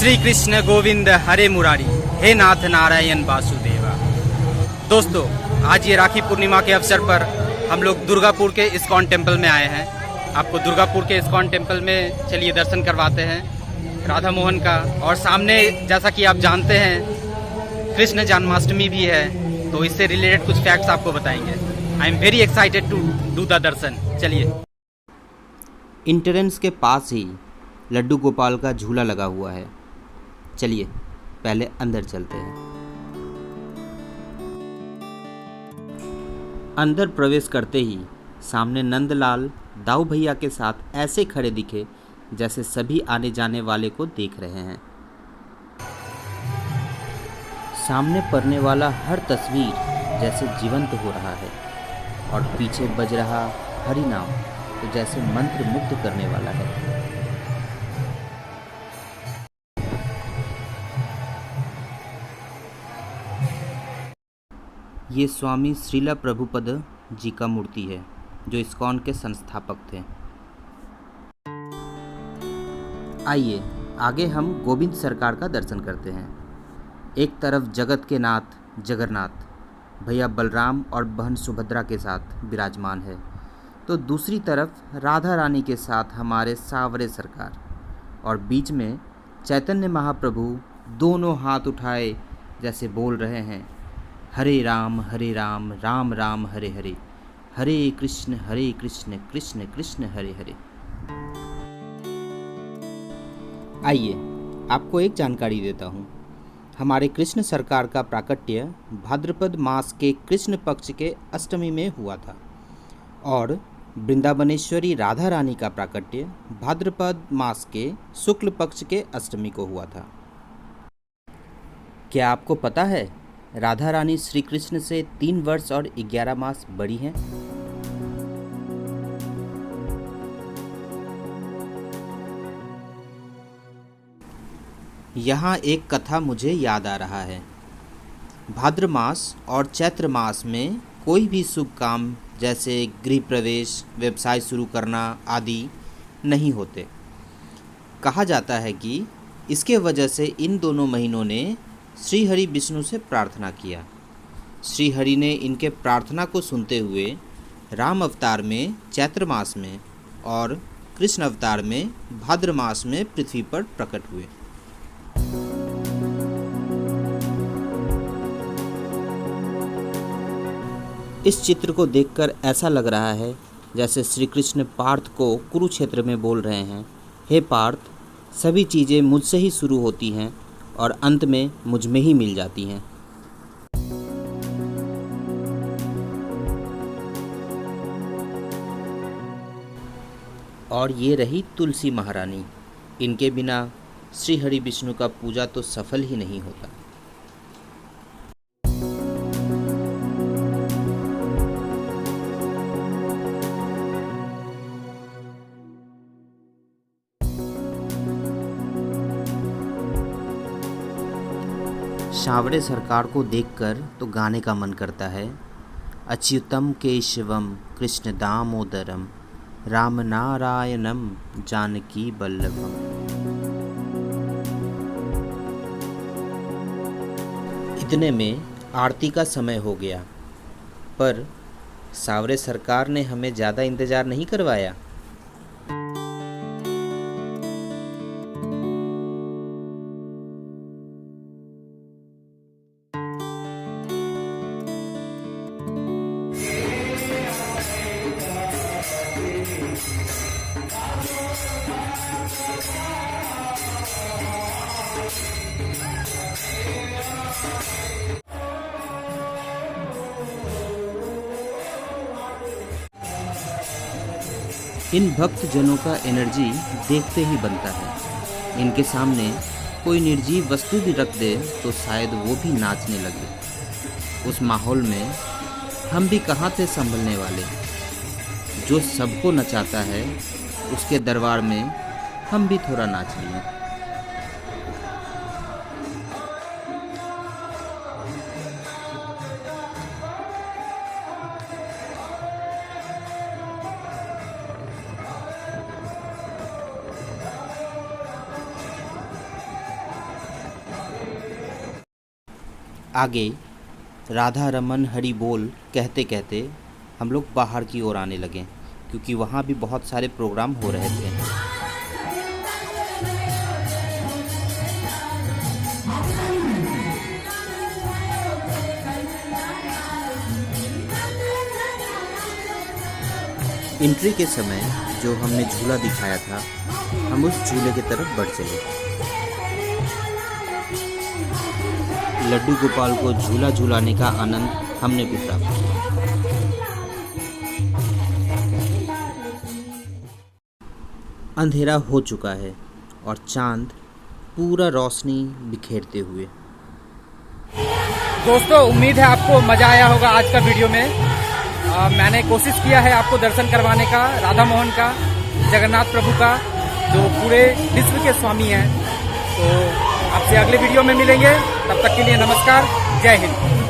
श्री कृष्ण गोविंद हरे मुरारी, हे नाथ नारायण वासुदेवा। दोस्तों, आज ये राखी पूर्णिमा के अवसर पर हम लोग दुर्गापुर के इस्कॉन टेम्पल में आए हैं। आपको दुर्गापुर के इस्कॉन टेम्पल में चलिए दर्शन करवाते हैं राधा मोहन का। और सामने जैसा कि आप जानते हैं कृष्ण जन्माष्टमी भी है, तो इससे रिलेटेड कुछ फैक्ट्स आपको बताएंगे। I am very excited to do the darshan. चलिए। इंट्रेंस के पास ही लड्डू गोपाल का झूला लगा हुआ है। चलिए पहले अंदर चलते हैं। अंदर प्रवेश करते ही सामने नंदलाल दाऊ भैया के साथ ऐसे खड़े दिखे जैसे सभी आने जाने वाले को देख रहे हैं। सामने पड़ने वाला हर तस्वीर जैसे जीवंत हो रहा है और पीछे बज रहा हरि नाम तो जैसे मंत्र मुग्ध करने वाला है। ये स्वामी श्रीला प्रभुपद जी का मूर्ति है, जो इस्कॉन के संस्थापक थे। आइए आगे हम गोविंद सरकार का दर्शन करते हैं। एक तरफ जगत के नाथ जगन्नाथ भैया बलराम और बहन सुभद्रा के साथ विराजमान है, तो दूसरी तरफ राधा रानी के साथ हमारे सावरे सरकार, और बीच में चैतन्य महाप्रभु दोनों हाथ उठाए जैसे बोल रहे हैं, हरे राम राम राम हरे हरे, हरे कृष्ण कृष्ण कृष्ण हरे हरे। आइए आपको एक जानकारी देता हूँ। हमारे कृष्ण सरकार का प्राकट्य भाद्रपद मास के कृष्ण पक्ष के अष्टमी में हुआ था और वृंदावनेश्वरी राधा रानी का प्राकट्य भाद्रपद मास के शुक्ल पक्ष के अष्टमी को हुआ था। क्या आपको पता है राधा रानी श्री कृष्ण से 3 वर्ष और 11 मास बड़ी हैं? यहाँ एक कथा मुझे याद आ रहा है। भाद्र मास और चैत्र मास में कोई भी शुभ काम जैसे गृह प्रवेश, व्यवसाय शुरू करना आदि नहीं होते। कहा जाता है कि इसके वजह से इन दोनों महीनों ने श्री हरि विष्णु से प्रार्थना किया। श्री हरि ने इनके प्रार्थना को सुनते हुए राम अवतार में चैत्र मास में और कृष्ण अवतार में भाद्र मास में पृथ्वी पर प्रकट हुए। इस चित्र को देखकर ऐसा लग रहा है जैसे श्री कृष्ण पार्थ को कुरुक्षेत्र में बोल रहे हैं, हे पार्थ, सभी चीज़ें मुझसे ही शुरू होती हैं और अंत में मुझ में ही मिल जाती हैं। और ये रही तुलसी महारानी। इनके बिना श्री हरि विष्णु का पूजा तो सफल ही नहीं होता। सावरे सरकार को देखकर तो गाने का मन करता है, अच्युतम केशवम कृष्ण दामोदरम राम नारायणम जानकी वल्लभम। इतने में आरती का समय हो गया, पर सावरे सरकार ने हमें ज़्यादा इंतज़ार नहीं करवाया। इन भक्त जनों का एनर्जी देखते ही बनता है। इनके सामने कोई निर्जीव वस्तु भी रख दे तो शायद वो भी नाचने लगे। उस माहौल में हम भी कहाँ थे संभलने वाले। जो सबको नचाता है उसके दरबार में हम भी थोड़ा नाच लिए। आगे राधा रमन हरि बोल कहते कहते हम लोग बाहर की ओर आने लगे, क्योंकि वहाँ भी बहुत सारे प्रोग्राम हो रहे थे। एंट्री के समय जो हमने झूला दिखाया था, हम उस झूले की तरफ बढ़ चले। लड्डू गोपाल को झूला झूलाने का आनंद हमने भी प्राप्त किया। अंधेरा हो चुका है और चांद पूरा रोशनी बिखेरते हुए। दोस्तों, उम्मीद है आपको मजा आया होगा आज का वीडियो में। मैंने कोशिश किया है आपको दर्शन करवाने का, राधा मोहन का, जगन्नाथ प्रभु का, जो पूरे विश्व के स्वामी हैं। तो आपसे अगले वीडियो में मिलेंगे, तब तक के लिए नमस्कार, जय हिंद।